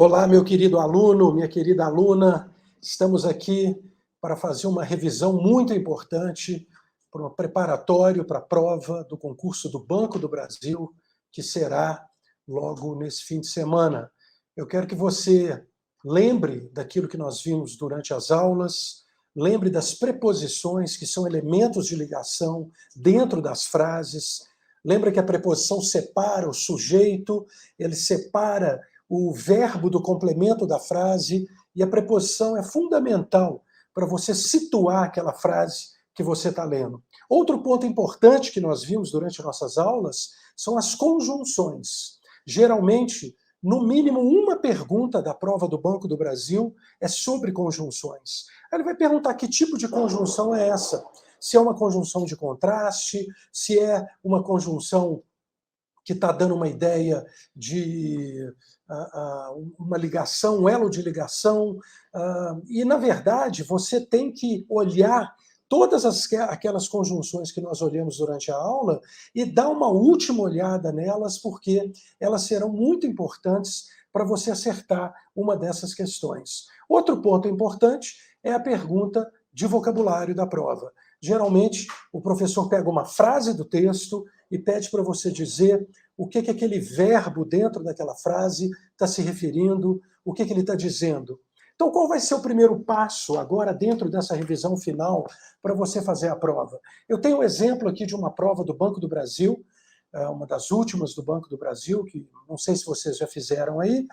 Olá, meu querido aluno, minha querida aluna. Estamos aqui para fazer uma revisão muito importante para um preparatório para a prova do concurso do Banco do Brasil, que será logo nesse fim de semana. Eu quero que você lembre daquilo que nós vimos durante as aulas, lembre das preposições, que são elementos de ligação dentro das frases. Lembra que a preposição separa o sujeito, ele separa o verbo do complemento da frase, e a preposição é fundamental para você situar aquela frase que você está lendo. Outro ponto importante que nós vimos durante nossas aulas são as conjunções. Geralmente, no mínimo uma pergunta da prova do Banco do Brasil é sobre conjunções. Aí ele vai perguntar que tipo de conjunção é essa. Se é uma conjunção de contraste, se é uma conjunção que está dando uma ideia de uma ligação, um elo de ligação. E, na verdade, você tem que olhar todas aquelas conjunções que nós olhamos durante a aula e dar uma última olhada nelas, porque elas serão muito importantes para você acertar uma dessas questões. Outro ponto importante é a pergunta de vocabulário da prova. Geralmente, o professor pega uma frase do texto e pede para você dizer o que aquele verbo dentro daquela frase está se referindo, o que ele está dizendo. Então, qual vai ser o primeiro passo agora dentro dessa revisão final para você fazer a prova? Eu tenho um exemplo aqui de uma prova do Banco do Brasil, uma das últimas do Banco do Brasil, que não sei se vocês já fizeram aí.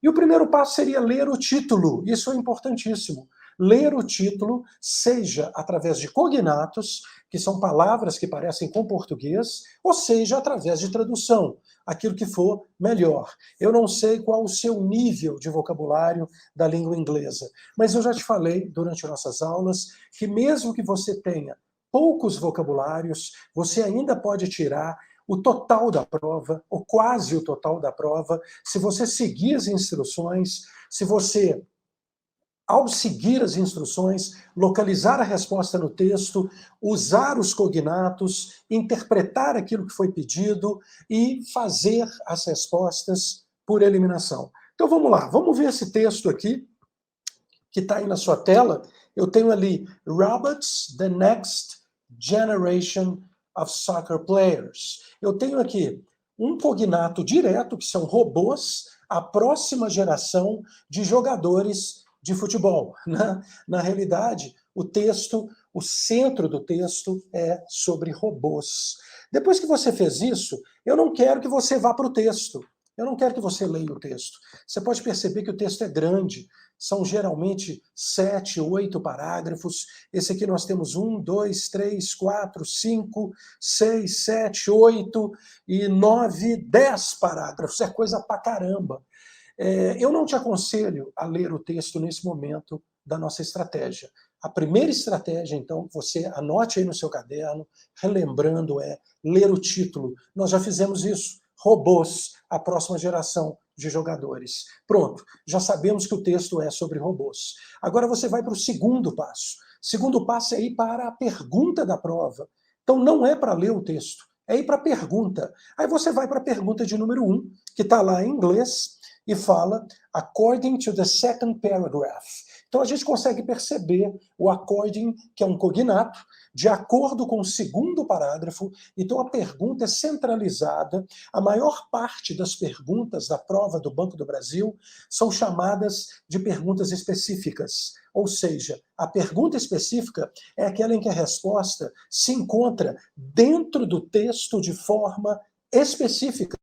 E o primeiro passo seria ler o título. Isso é importantíssimo. Ler o título, seja através de cognatos, que são palavras que parecem com português, ou seja, através de tradução, aquilo que for melhor. Eu não sei qual o seu nível de vocabulário da língua inglesa, mas eu já te falei durante nossas aulas que mesmo que você tenha poucos vocabulários, você ainda pode tirar o total da prova, ou quase o total da prova, se você seguir as instruções, se você, ao seguir as instruções, localizar a resposta no texto, usar os cognatos, interpretar aquilo que foi pedido e fazer as respostas por eliminação. Então vamos lá, vamos ver esse texto aqui, que está aí na sua tela. Eu tenho ali, Robots, the next generation of soccer players. Eu tenho aqui um cognato direto, que são robôs, a próxima geração de jogadores de futebol. Na realidade, o texto, o centro do texto é sobre robôs. Depois que você fez isso, eu não quero que você vá para o texto. Eu não quero que você leia o texto. Você pode perceber que o texto é grande. São geralmente 7, 8 parágrafos. Esse aqui nós temos 1, 2, 3, 4, 5, 6, 7, 8 e 9, 10 parágrafos. É coisa pra caramba. Eu não te aconselho a ler o texto nesse momento da nossa estratégia. A primeira estratégia, então, você anote aí no seu caderno, relembrando, é ler o título. Nós já fizemos isso. Robôs, a próxima geração de jogadores. Pronto, já sabemos que o texto é sobre robôs. Agora você vai para o segundo passo. O segundo passo é ir para a pergunta da prova. Então não é para ler o texto, é ir para a pergunta. Aí você vai para a pergunta de número 1, que está lá em inglês, e fala, according to the second paragraph. Então a gente consegue perceber o according, que é um cognato, de acordo com o segundo parágrafo. Então a pergunta é centralizada. A maior parte das perguntas da prova do Banco do Brasil são chamadas de perguntas específicas. Ou seja, a pergunta específica é aquela em que a resposta se encontra dentro do texto de forma específica.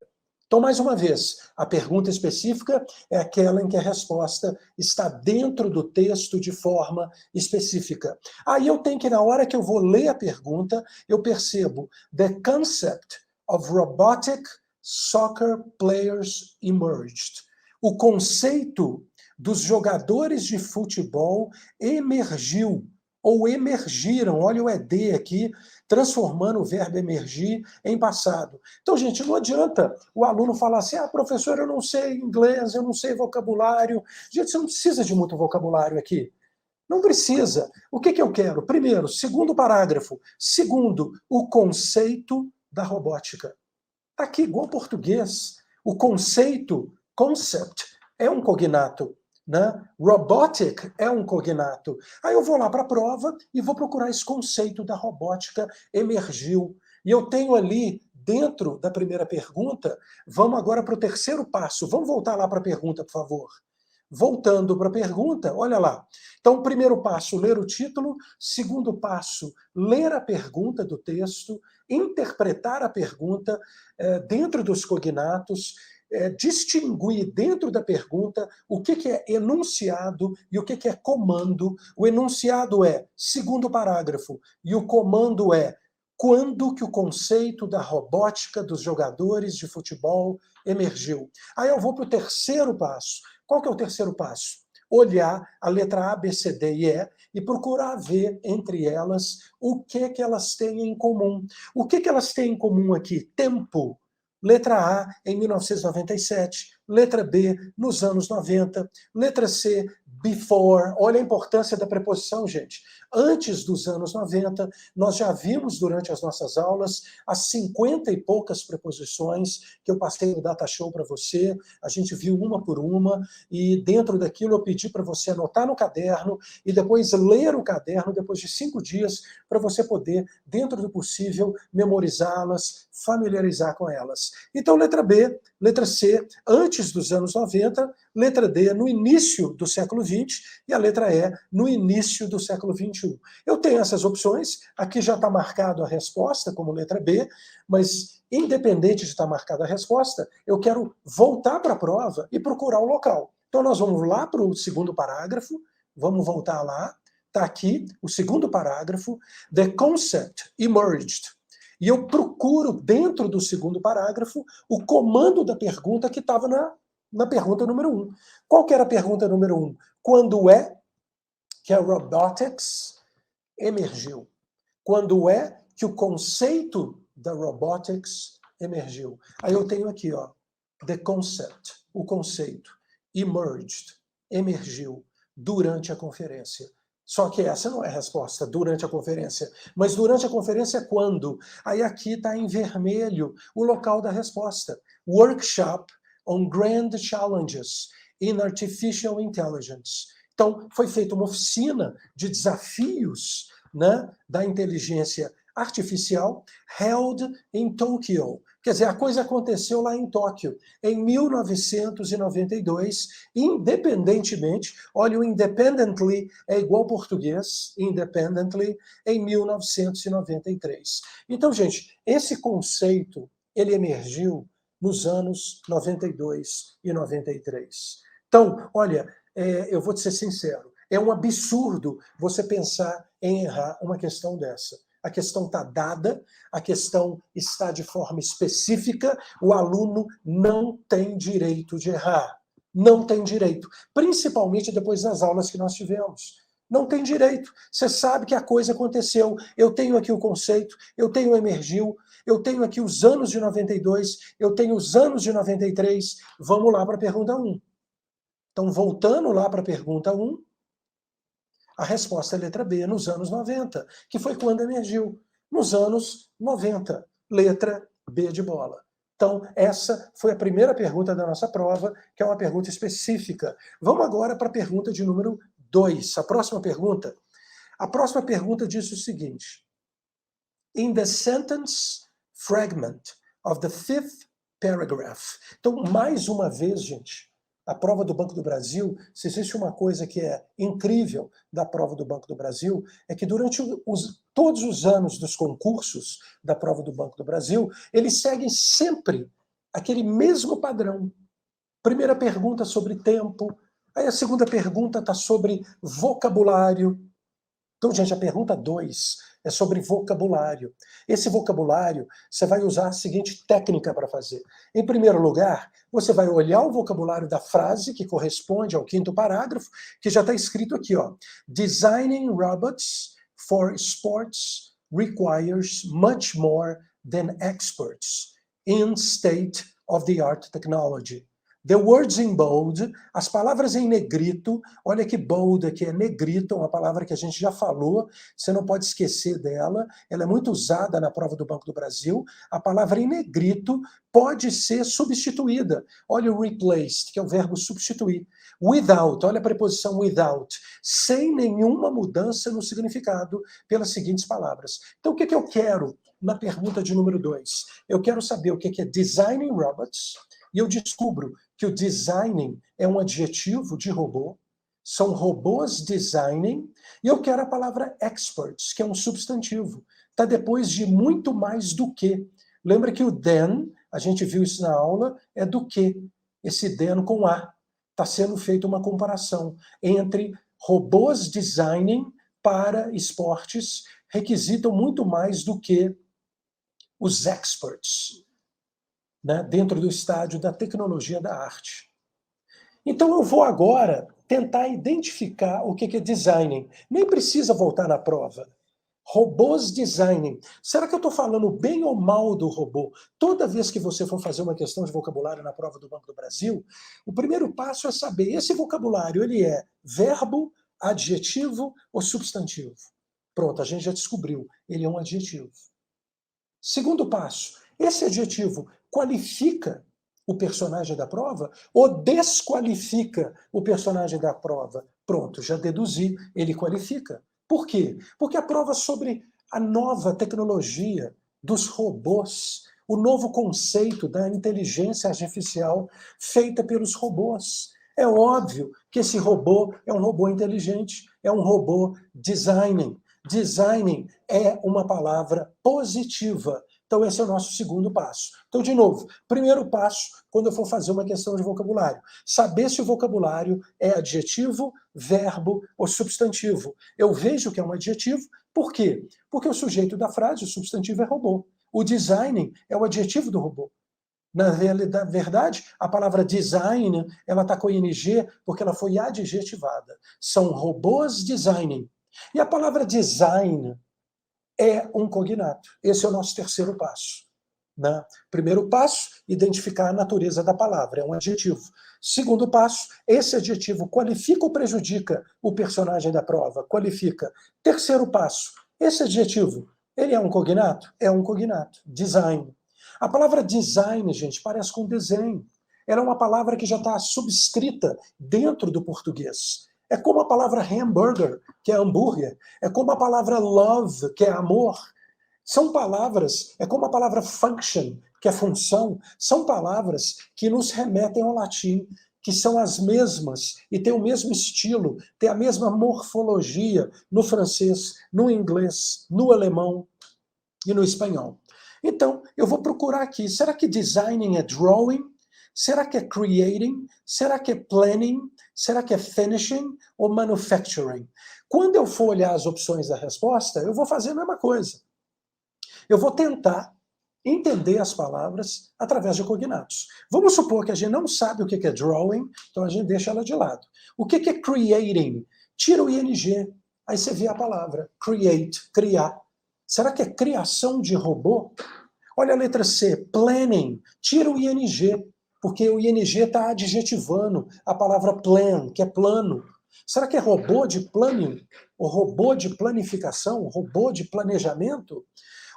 Então, mais uma vez, a pergunta específica é aquela em que a resposta está dentro do texto de forma específica. Aí eu tenho que, na hora que eu vou ler a pergunta, eu percebo the concept of robotic soccer players emerged. O conceito dos jogadores de futebol emergiu, ou emergiram, olha o ED aqui, transformando o verbo emergir em passado. Então, gente, não adianta o aluno falar assim, professor, eu não sei inglês, eu não sei vocabulário. Gente, você não precisa de muito vocabulário aqui. Não precisa. O que eu quero? Primeiro, segundo parágrafo. Segundo, o conceito da robótica. Está aqui, igual português. O conceito, concept, é um cognato, né? Robotic é um cognato. Aí eu vou lá para a prova e vou procurar esse conceito da robótica emergiu. E eu tenho ali, dentro da primeira pergunta, vamos agora para o terceiro passo. Vamos voltar lá para a pergunta, por favor. Voltando para a pergunta, olha lá. Então, primeiro passo, ler o título. Segundo passo, ler a pergunta do texto, interpretar a pergunta dentro dos cognatos, distinguir dentro da pergunta o que é enunciado e o que é comando. O enunciado é segundo parágrafo e o comando é quando que o conceito da robótica dos jogadores de futebol emergiu. Aí eu vou para o terceiro passo. Qual que é o terceiro passo? Olhar a letra A, B, C, D e E e procurar ver entre elas o que elas têm em comum. O que elas têm em comum aqui? Tempo. Letra A, em 1997. Letra B, nos anos 90. Letra C, before. Olha a importância da preposição, gente. Antes dos anos 90, nós já vimos durante as nossas aulas as 50 e poucas preposições que eu passei no Data Show para você. A gente viu uma por uma e dentro daquilo eu pedi para você anotar no caderno e depois ler o caderno depois de 5 dias para você poder, dentro do possível, memorizá-las, familiarizar com elas. Então, letra B, letra C, antes dos anos 90, letra D, no início do século XX, e a letra E, no início do século XXI. Eu tenho essas opções, aqui já está marcado a resposta como letra B, mas independente de estar marcada a resposta, eu quero voltar para a prova e procurar o local. Então nós vamos lá para o segundo parágrafo, vamos voltar lá, está aqui o segundo parágrafo, the concept emerged. E eu procuro, dentro do segundo parágrafo, o comando da pergunta que estava na pergunta número 1. Qual que era a pergunta número 1? Quando é que a robotics emergiu? Quando é que o conceito da robotics emergiu? Aí eu tenho aqui, ó, the concept, o conceito, emerged, emergiu durante a conferência. Só que essa não é a resposta, durante a conferência. Mas durante a conferência, quando? Aí aqui está em vermelho o local da resposta. Workshop on Grand Challenges in Artificial Intelligence. Então, foi feita uma oficina de desafios, né, da inteligência artificial, held in Tokyo. Quer dizer, a coisa aconteceu lá em Tóquio, em 1992, independentemente, olha, o independently é igual português, independently, em 1993. Então, gente, esse conceito, ele emergiu nos anos 92 e 93. Então, olha, eu vou te ser sincero, é um absurdo você pensar em errar uma questão dessa. A questão está dada, a questão está de forma específica, o aluno não tem direito de errar. Não tem direito. Principalmente depois das aulas que nós tivemos. Não tem direito. Você sabe que a coisa aconteceu. Eu tenho aqui o conceito, eu tenho o emergiu, eu tenho aqui os anos de 92, eu tenho os anos de 93. Vamos lá para a pergunta 1. Então, voltando lá para a pergunta 1, a resposta é a letra B, nos anos 90, que foi quando emergiu. Nos anos 90, letra B de bola. Então, essa foi a primeira pergunta da nossa prova, que é uma pergunta específica. Vamos agora para a pergunta de número 2. A próxima pergunta diz o seguinte. In the sentence fragment of the fifth paragraph. Então, mais uma vez, gente, a prova do Banco do Brasil, se existe uma coisa que é incrível da prova do Banco do Brasil, é que durante todos os anos dos concursos da prova do Banco do Brasil, eles seguem sempre aquele mesmo padrão. Primeira pergunta sobre tempo, aí a segunda pergunta está sobre vocabulário. Então, gente, a pergunta 2 é sobre vocabulário. Esse vocabulário, você vai usar a seguinte técnica para fazer. Em primeiro lugar, você vai olhar o vocabulário da frase, que corresponde ao 5º parágrafo, que já está escrito aqui, ó. Designing robots for sports requires much more than experts in state-of-the-art technology. The words in bold, as palavras em negrito, olha que bold aqui, é negrito, uma palavra que a gente já falou, você não pode esquecer dela, ela é muito usada na prova do Banco do Brasil. A palavra em negrito pode ser substituída. Olha o replaced, que é o verbo substituir. Without, olha a preposição without, sem nenhuma mudança no significado, pelas seguintes palavras. Então, o que eu quero na pergunta de número 2? Eu quero saber o que é designing robots, e eu descubro que o designing é um adjetivo de robô, são robôs designing, e eu quero a palavra experts, que é um substantivo. Está depois de muito mais do que. Lembra que o than, a gente viu isso na aula, é do que. Esse than com A. Está sendo feita uma comparação entre robôs designing para esportes, requisitam muito mais do que os experts, né, dentro do estádio da tecnologia da arte. Então eu vou agora tentar identificar o que é designing. Nem precisa voltar na prova. Robôs designing. Será que eu estou falando bem ou mal do robô? Toda vez que você for fazer uma questão de vocabulário na prova do Banco do Brasil, o primeiro passo é saber, esse vocabulário, ele é verbo, adjetivo ou substantivo? Pronto, a gente já descobriu, ele é um adjetivo. Segundo passo, esse adjetivo qualifica o personagem da prova ou desqualifica o personagem da prova? Pronto, já deduzi, ele qualifica. Por quê? Porque a prova sobre a nova tecnologia dos robôs, o novo conceito da inteligência artificial feita pelos robôs. É óbvio que esse robô é um robô inteligente, é um robô designing. Designing é uma palavra positiva. Então, esse é o nosso segundo passo. Então, de novo, primeiro passo, quando eu for fazer uma questão de vocabulário, saber se o vocabulário é adjetivo, verbo ou substantivo. Eu vejo que é um adjetivo, por quê? Porque o sujeito da frase, o substantivo é robô. O designing é o adjetivo do robô. Na verdade, a palavra design, ela está com ing porque ela foi adjetivada. São robôs designing. E a palavra design é um cognato. Esse é o nosso terceiro passo. Né? Primeiro passo, identificar a natureza da palavra, é um adjetivo. Segundo passo, esse adjetivo qualifica ou prejudica o personagem da prova? Qualifica. Terceiro passo, esse adjetivo, ele é um cognato? É um cognato. Design. A palavra design, gente, parece com desenho. Ela é uma palavra que já está subscrita dentro do português. É como a palavra hamburger, que é hambúrguer. É como a palavra love, que é amor. São palavras, é como a palavra function, que é função. São palavras que nos remetem ao latim, que são as mesmas e têm o mesmo estilo, têm a mesma morfologia no francês, no inglês, no alemão e no espanhol. Então, eu vou procurar aqui. Será que designing é drawing? Será que é creating? Será que é planning? Será que é finishing ou manufacturing? Quando eu for olhar as opções da resposta, eu vou fazer a mesma coisa. Eu vou tentar entender as palavras através de cognatos. Vamos supor que a gente não sabe o que é drawing, então a gente deixa ela de lado. O que é creating? Tira o ing, aí você vê a palavra create, criar. Será que é criação de robô? Olha a letra C, planning. Tira o ing, porque o ing está adjetivando a palavra plan, que é plano. Será que é robô de planning? O robô de planificação? Robô de planejamento?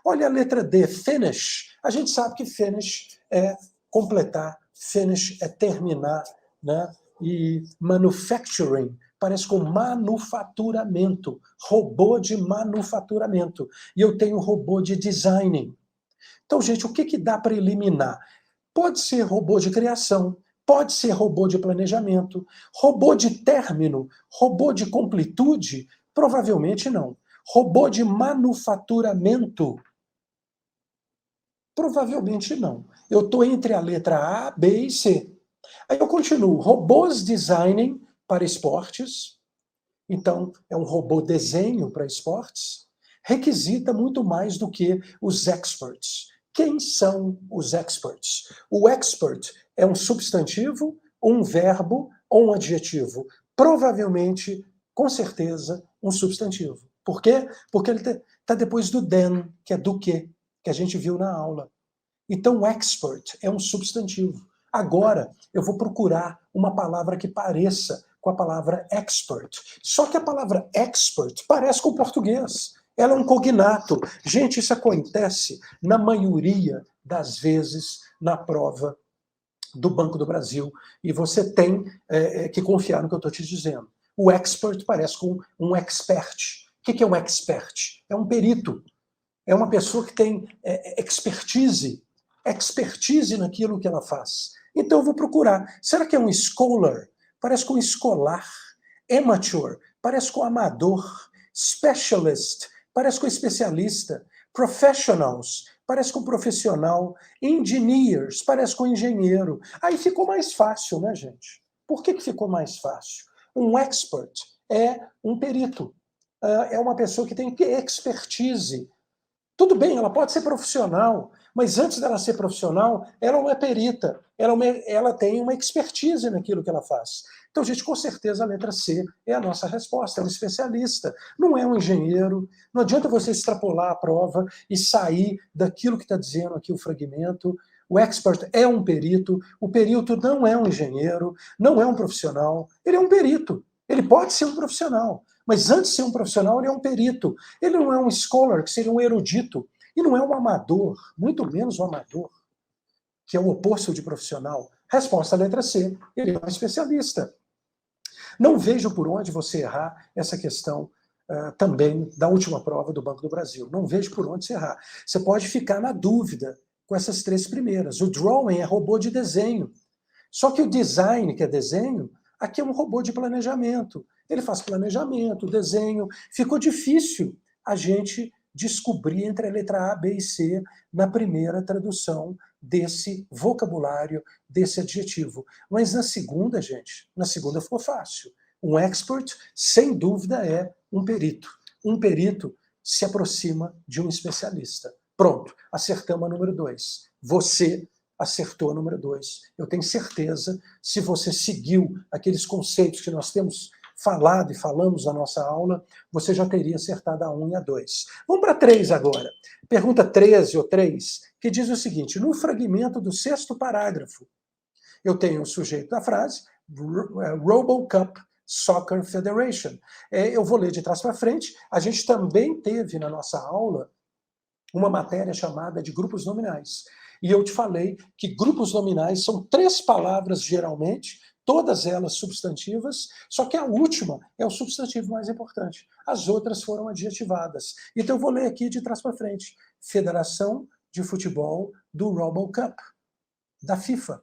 Olha a letra D, finish. A gente sabe que finish é completar, finish é terminar, né? E manufacturing parece com manufaturamento, robô de manufaturamento. E eu tenho robô de designing. Então, gente, o que dá para eliminar? Pode ser robô de criação, pode ser robô de planejamento, robô de término, robô de completude? Provavelmente não. Robô de manufaturamento? Provavelmente não. Eu estou entre a letra A, B e C. Aí eu continuo. Robôs designing para esportes. Então, é um robô desenho para esportes. Requisita muito mais do que os experts. Quem são os experts? O expert é um substantivo, um verbo ou um adjetivo? Provavelmente, com certeza, um substantivo. Por quê? Porque ele está depois do than, que é do que a gente viu na aula. Então, expert é um substantivo. Agora, eu vou procurar uma palavra que pareça com a palavra expert. Só que a palavra expert parece com o português. Ela é um cognato. Gente, isso acontece na maioria das vezes na prova do Banco do Brasil. E você tem que confiar no que eu estou te dizendo. O expert parece com um expert. O que é um expert? É um perito. É uma pessoa que tem expertise naquilo que ela faz. Então eu vou procurar. Será que é um scholar? Parece com escolar. Amateur? Parece com amador. Specialist? Parece com especialista. Professionals? Parece com profissional. Engineers? Parece com engenheiro. Aí ficou mais fácil, né, gente? Por que ficou mais fácil? Um expert é um perito. É uma pessoa que tem expertise. Tudo bem, ela pode ser profissional, mas antes dela ser profissional, ela não é perita, ela tem uma expertise naquilo que ela faz. Então, gente, com certeza a letra C é a nossa resposta, é um especialista, não é um engenheiro. Não adianta você extrapolar a prova e sair daquilo que está dizendo aqui o fragmento. O expert é um perito, o perito não é um engenheiro, não é um profissional, ele é um perito. Ele pode ser um profissional, mas antes de ser um profissional, ele é um perito. Ele não é um scholar, que seria um erudito, e não é um amador, muito menos um amador, que é o oposto de profissional. Resposta à letra C, ele é um especialista. Não vejo por onde você errar essa questão também da última prova do Banco do Brasil. Não vejo por onde você errar. Você pode ficar na dúvida com essas três primeiras. O drawing é robô de desenho. Só que o design, que é desenho, aqui é um robô de planejamento. Ele faz planejamento, desenho. Ficou difícil a gente descobrir entre a letra A, B e C na primeira tradução desse vocabulário, desse adjetivo. Mas na segunda, gente, na segunda ficou fácil. Um expert, sem dúvida, é um perito. Um perito se aproxima de um especialista. Pronto, acertamos a número 2. Você acertou a número 2. Eu tenho certeza, se você seguiu aqueles conceitos que nós temos falado e falamos na nossa aula, você já teria acertado a 1 e a 2. Vamos para a 3 agora. Pergunta 13 ou 3, que diz o seguinte: no fragmento do 6º parágrafo, eu tenho o sujeito da frase, RoboCup Soccer Federation. Eu vou ler de trás para frente. A gente também teve na nossa aula uma matéria chamada de grupos nominais. E eu te falei que grupos nominais são 3 palavras, geralmente, todas elas substantivas, só que a última é o substantivo mais importante. As outras foram adjetivadas. Então eu vou ler aqui de trás para frente. Federação de Futebol do RoboCup, da FIFA,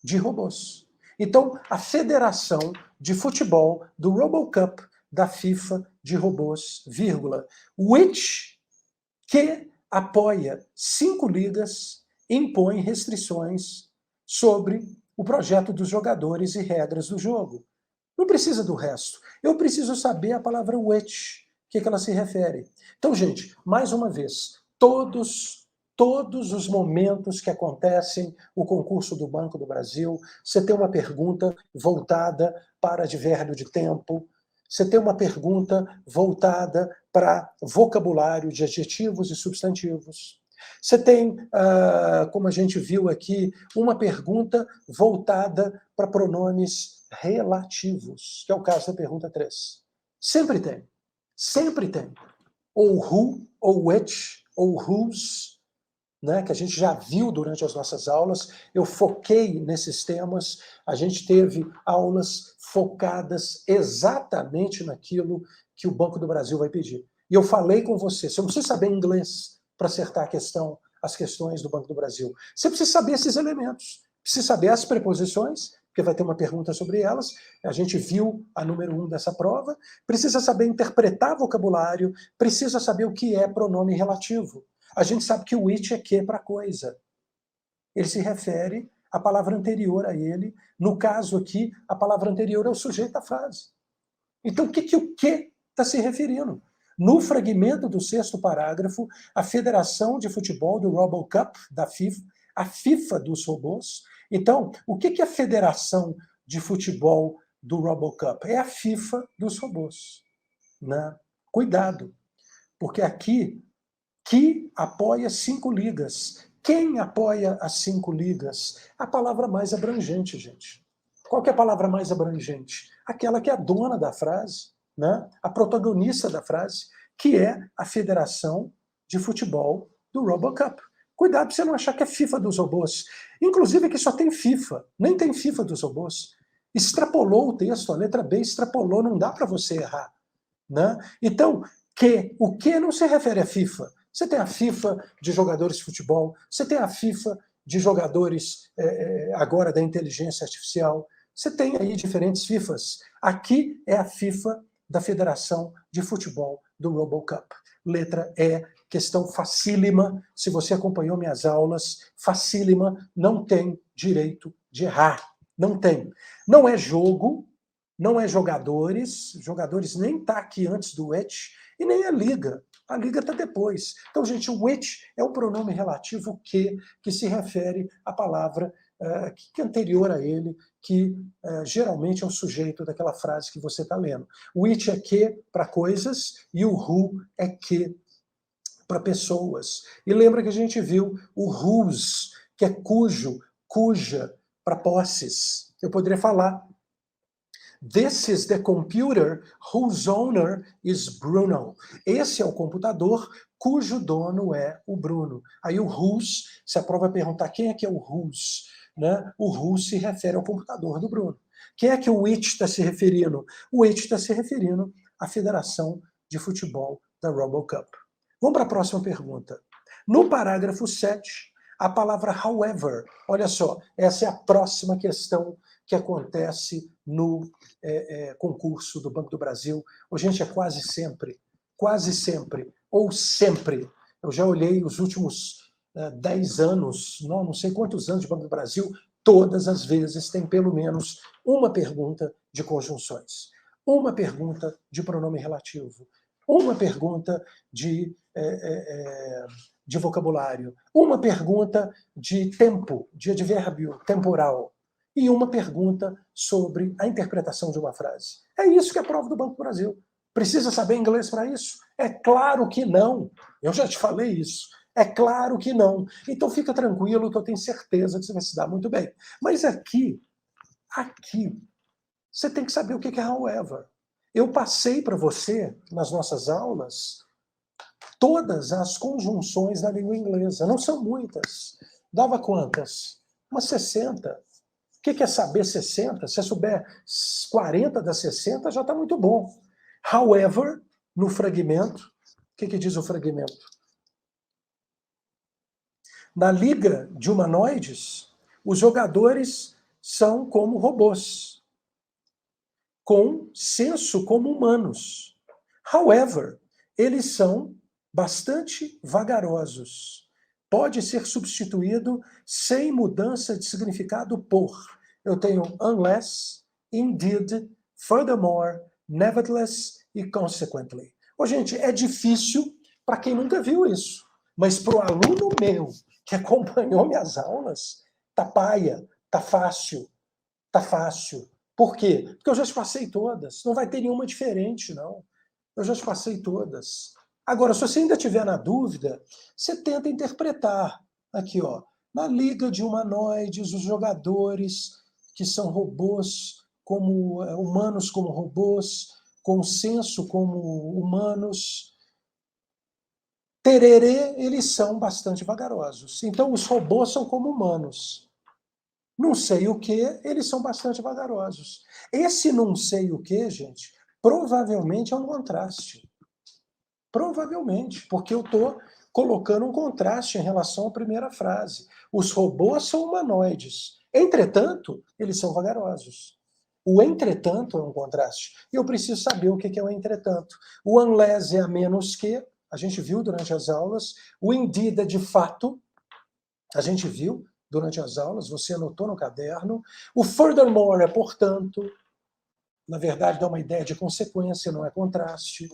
de robôs. Então, a Federação de Futebol do RoboCup, da FIFA, de robôs, vírgula, which, que apoia 5 ligas, impõe restrições sobre o projeto dos jogadores e regras do jogo. Não precisa do resto. Eu preciso saber a palavra which, o que ela se refere. Então, gente, mais uma vez, todos os momentos que acontecem o concurso do Banco do Brasil, você tem uma pergunta voltada para advérbio de tempo, você tem uma pergunta voltada para vocabulário de adjetivos e substantivos. Você tem, como a gente viu aqui, uma pergunta voltada para pronomes relativos, que é o caso da pergunta 3. Sempre tem. Sempre tem. Ou who, ou which, ou whose, né, que a gente já viu durante as nossas aulas. Eu foquei nesses temas. A gente teve aulas focadas exatamente naquilo que o Banco do Brasil vai pedir. E eu falei com você, você não precisa saber inglês para acertar a questão, as questões do Banco do Brasil. Você precisa saber esses elementos. Precisa saber as preposições, porque vai ter uma pergunta sobre elas. A gente viu a número 1 dessa prova. Precisa saber interpretar vocabulário, precisa saber o que é pronome relativo. A gente sabe que o which é que para coisa. Ele se refere à palavra anterior a ele. No caso aqui, a palavra anterior é o sujeito da frase. Então, o que está se referindo? No fragmento do 6º parágrafo, a Federação de Futebol do RoboCup, da FIFA, a FIFA dos robôs. Então, o que é a Federação de Futebol do RoboCup? É a FIFA dos robôs. Né? Cuidado, porque aqui que apoia 5 ligas. Quem apoia as 5 ligas? A palavra mais abrangente, gente. Qual que é a palavra mais abrangente? Aquela que é a dona da frase, né? A protagonista da frase, que é a Federação de Futebol do RoboCup. Cuidado para você não achar que é FIFA dos robôs. Inclusive que só tem FIFA, nem tem FIFA dos robôs. Extrapolou o texto, a letra B extrapolou, não dá para você errar. Né? Então, o que não se refere à FIFA? Você tem a FIFA de jogadores de futebol, você tem a FIFA de jogadores agora da inteligência artificial, você tem aí diferentes FIFAs. Aqui é a FIFA da Federação de Futebol do RoboCup. Letra E, questão facílima. Se você acompanhou minhas aulas, facílima, não tem direito de errar. Não tem. Não é jogo, não é jogadores nem está aqui antes do which, e nem a liga. A liga está depois. Então, gente, o which é um pronome relativo que se refere à palavra que é anterior a ele, que geralmente é o sujeito daquela frase que você está lendo. O which é que para coisas e o who é que para pessoas. E lembra que a gente viu o whose, que é cujo, cuja, para posses. Eu poderia falar: This is the computer whose owner is Bruno. Esse é o computador cujo dono é o Bruno. Aí o whose, se a prova perguntar quem é que é o whose, né? O whose se refere ao computador do Bruno. Quem é que o which está se referindo? O which está se referindo à Federação de Futebol da RoboCup. Vamos para a próxima pergunta. No parágrafo 7, a palavra however, olha só, essa é a próxima questão que acontece no concurso do Banco do Brasil. Gente, é quase sempre, ou sempre. Eu já olhei os últimos 10 anos, não sei quantos anos de Banco do Brasil, todas as vezes tem pelo menos uma pergunta de conjunções, uma pergunta de pronome relativo, uma pergunta de vocabulário, uma pergunta de tempo, de advérbio temporal, e uma pergunta sobre a interpretação de uma frase. É isso que é a prova do Banco do Brasil. Precisa saber inglês para isso? É claro que não. Eu já te falei isso. É claro que não. Então fica tranquilo que eu tenho certeza que você vai se dar muito bem. Mas aqui, você tem que saber o que é however. Eu passei para você, nas nossas aulas, todas as conjunções da língua inglesa. Não são muitas. Dava quantas? Umas 60. O que é saber 60? Se você souber 40 das 60, já está muito bom. However, no fragmento, o que diz o fragmento? Na liga de humanoides, os jogadores são como robôs, com senso como humanos. However, eles são bastante vagarosos. Pode ser substituído sem mudança de significado por. Eu tenho unless, indeed, furthermore, nevertheless e consequently. Gente, é difícil para quem nunca viu isso. Mas para o aluno meu que acompanhou minhas aulas, tá paia, tá fácil, tá fácil. Por quê? Porque eu já te passei todas. Não vai ter nenhuma diferente, não. Eu já te passei todas. Agora, se você ainda tiver na dúvida, você tenta interpretar. Aqui, ó. Na liga de humanoides, os jogadores que são robôs, como humanos como robôs, com senso como humanos, tererê, eles são bastante vagarosos. Então, os robôs são como humanos. Não sei o que, eles são bastante vagarosos. Esse não sei o que, gente, provavelmente é um contraste. Provavelmente, porque eu estou colocando um contraste em relação à primeira frase. Os robôs são humanoides. Entretanto, eles são vagarosos. O entretanto é um contraste. E eu preciso saber o que é o entretanto. O unless é a menos que, a gente viu durante as aulas. O indeed é de fato, a gente viu durante as aulas, você anotou no caderno. O furthermore é portanto, na verdade dá uma ideia de consequência, não é contraste.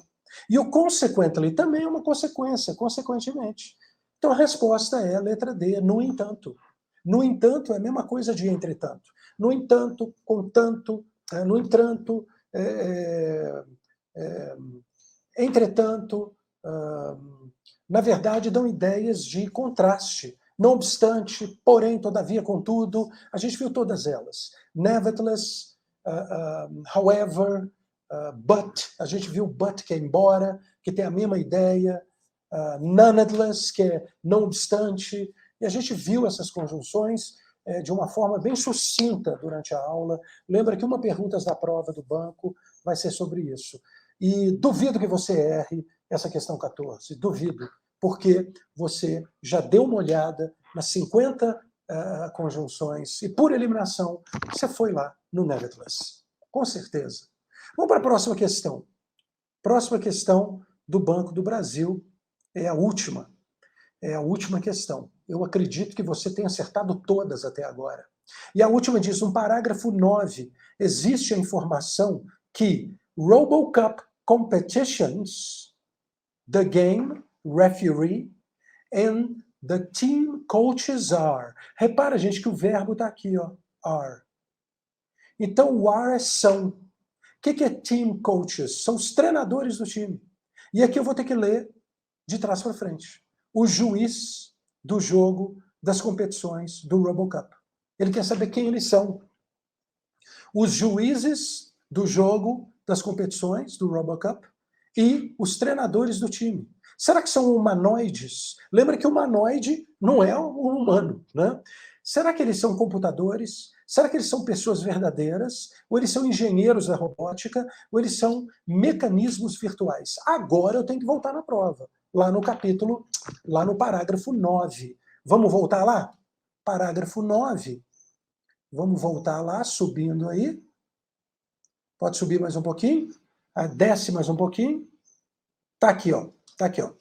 E o consequently também é uma consequência, consequentemente. Então a resposta é a letra D, no entanto. No entanto é a mesma coisa de entretanto. No entanto, contanto, no entanto, entretanto, na verdade dão ideias de contraste. não obstante, porém, todavia, contudo, a gente viu todas elas. Nevertheless, however, but, a gente viu but, que é embora, que tem a mesma ideia, nonetheless, que é não obstante, e a gente viu essas conjunções de uma forma bem sucinta durante a aula. Lembra que uma pergunta da prova do banco vai ser sobre isso. E duvido que você erre essa questão 14, duvido, porque você já deu uma olhada nas 50 conjunções e, por eliminação, você foi lá no nevertheless. Com certeza. Vamos para a próxima questão. Próxima questão do Banco do Brasil é a última. É a última questão. Eu acredito que você tenha acertado todas até agora. E a última diz, no parágrafo 9, existe a informação que RoboCup competitions, the game referee and the team coaches are. Repara, gente, que o verbo está aqui, ó, are. Então, o are é são. O que é team coaches? São os treinadores do time. E aqui eu vou ter que ler de trás para frente. O juiz do jogo, das competições do RoboCup. Ele quer saber quem eles são. Os juízes do jogo, das competições do RoboCup e os treinadores do time. Será que são humanoides? Lembra que o humanoide não é um humano, né? Será que eles são computadores? Será que eles são pessoas verdadeiras? Ou eles são engenheiros da robótica? Ou eles são mecanismos virtuais? Agora eu tenho que voltar na prova. Lá no capítulo, lá no parágrafo 9. Vamos voltar lá? Parágrafo 9. Vamos voltar lá, subindo aí. Pode subir mais um pouquinho? Desce mais um pouquinho. Tá aqui, ó. Tá aqui, ó.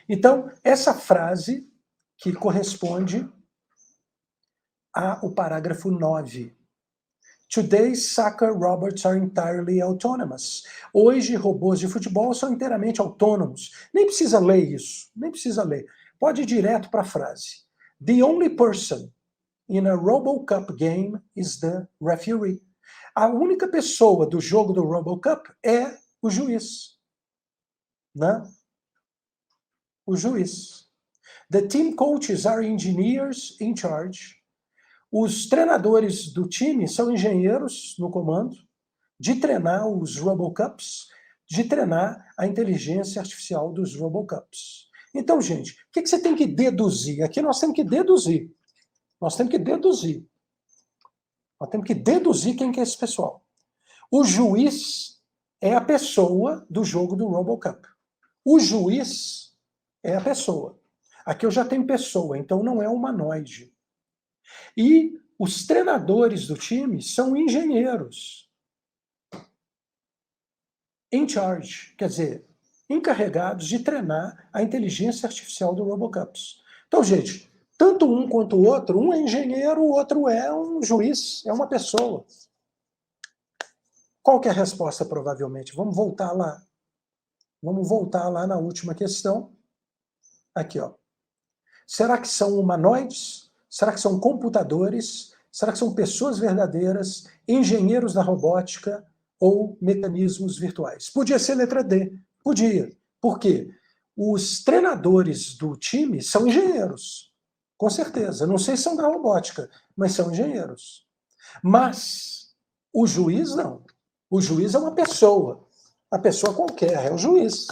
Então, essa frase que corresponde ao parágrafo 9. Today's soccer robots are entirely autonomous. Hoje, robôs de futebol são inteiramente autônomos. Nem precisa ler isso, nem precisa ler. Pode ir direto para a frase. The only person in a RoboCup game is the referee. A única pessoa do jogo do RoboCup é o juiz. Né? O juiz. The team coaches are engineers in charge. Os treinadores do time são engenheiros no comando de treinar os RoboCups, de treinar a inteligência artificial dos RoboCups. Então, gente, o que você tem que deduzir? Aqui nós temos que deduzir. Nós temos que deduzir. Nós temos que deduzir quem que é esse pessoal. O juiz é a pessoa do jogo do RoboCup. O juiz é a pessoa. Aqui eu já tenho pessoa, então não é humanoide. E os treinadores do time são engenheiros. In charge, quer dizer, encarregados de treinar a inteligência artificial do RoboCups. Então, gente, tanto um quanto o outro, um é engenheiro, o outro é um juiz, é uma pessoa. Qual que é a resposta, provavelmente? Vamos voltar lá. Vamos voltar lá na última questão. Aqui, ó. Será que são humanoides? Será que são computadores? Será que são pessoas verdadeiras, engenheiros da robótica ou mecanismos virtuais? Podia ser letra D. Podia. Por quê? Os treinadores do time são engenheiros. Com certeza. Não sei se são da robótica, mas são engenheiros. Mas o juiz não. O juiz é uma pessoa. A pessoa qualquer, é o juiz.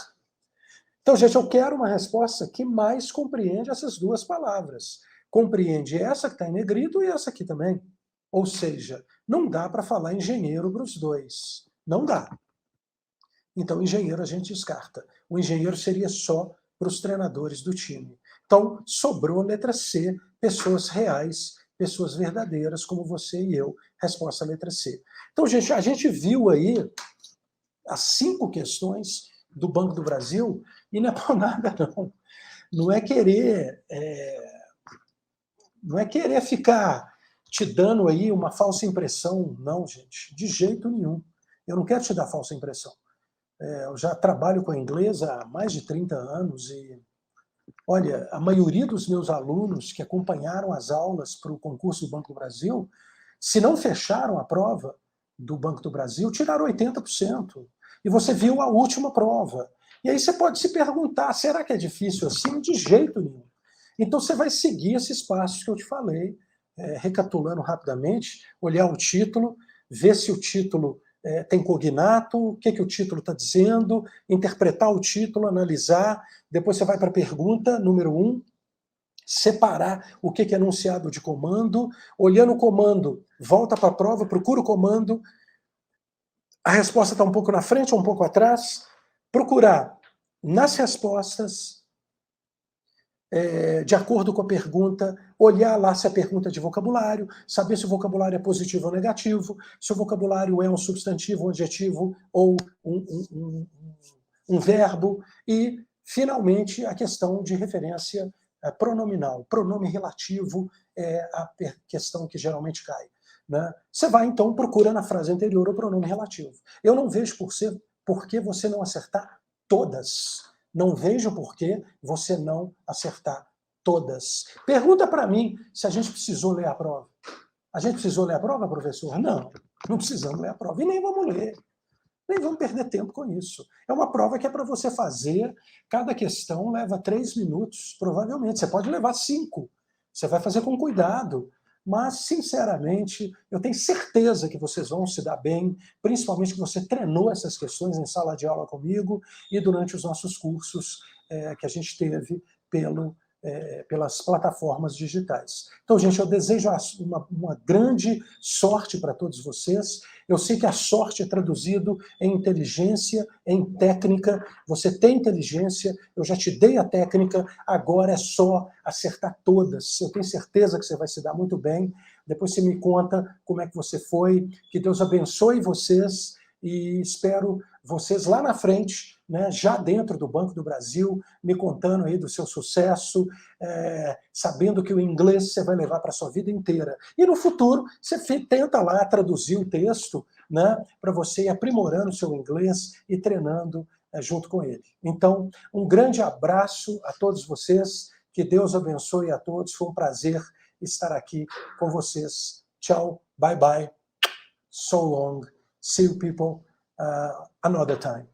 Então, gente, eu quero uma resposta que mais compreende essas duas palavras. Compreende essa que está em negrito e essa aqui também. Ou seja, não dá para falar engenheiro para os dois. Não dá. Então, engenheiro a gente descarta. O engenheiro seria só para os treinadores do time. Então, sobrou a letra C, pessoas reais, pessoas verdadeiras, como você e eu. Resposta letra C. Então, gente, a gente viu aí as 5 questões do Banco do Brasil e não é por nada, não. Não é querer... Não é querer ficar te dando aí uma falsa impressão, não, gente, de jeito nenhum. Eu não quero te dar falsa impressão. Eu já trabalho com a inglês há mais de 30 anos e, olha, a maioria dos meus alunos que acompanharam as aulas para o concurso do Banco do Brasil, se não fecharam a prova do Banco do Brasil, tiraram 80%. E você viu a última prova. E aí você pode se perguntar, será que é difícil assim? De jeito nenhum. Então você vai seguir esses passos que eu te falei, recapitulando rapidamente, olhar o título, ver se o título tem cognato, o que o título está dizendo, interpretar o título, analisar, depois você vai para a pergunta número 1, separar o que é enunciado de comando, olhando o comando, volta para a prova, procura o comando, a resposta está um pouco na frente ou um pouco atrás, procurar nas respostas, de acordo com a pergunta, olhar lá se a pergunta é de vocabulário, saber se o vocabulário é positivo ou negativo, se o vocabulário é um substantivo, um adjetivo ou um verbo, e, finalmente, a questão de referência pronominal. Pronome relativo é a questão que geralmente cai. Né? Você vai, então, procura na frase anterior o pronome relativo. Eu não vejo por que você não acertar todas. Não vejo por que você não acertar todas. Pergunta para mim se a gente precisou ler a prova. A gente precisou ler a prova, professor? Não, não precisamos ler a prova. E nem vamos ler. Nem vamos perder tempo com isso. É uma prova que é para você fazer. Cada questão leva 3 minutos, provavelmente. Você pode levar 5. Você vai fazer com cuidado. Mas, sinceramente, eu tenho certeza que vocês vão se dar bem, principalmente que você treinou essas questões em sala de aula comigo e durante os nossos cursos que a gente teve pelas plataformas digitais. Então, gente, eu desejo uma grande sorte para todos vocês. Eu sei que a sorte é traduzido em inteligência, em técnica. Você tem inteligência, eu já te dei a técnica, agora é só acertar todas. Eu tenho certeza que você vai se dar muito bem. Depois você me conta como é que você foi. Que Deus abençoe vocês e espero vocês lá na frente, né, já dentro do Banco do Brasil, me contando aí do seu sucesso, sabendo que o inglês você vai levar para a sua vida inteira. E no futuro, você tenta lá traduzir o texto, né, para você ir aprimorando o seu inglês e treinando junto com ele. Então, um grande abraço a todos vocês, que Deus abençoe a todos, foi um prazer estar aqui com vocês. Tchau, bye bye, so long, see you people another time.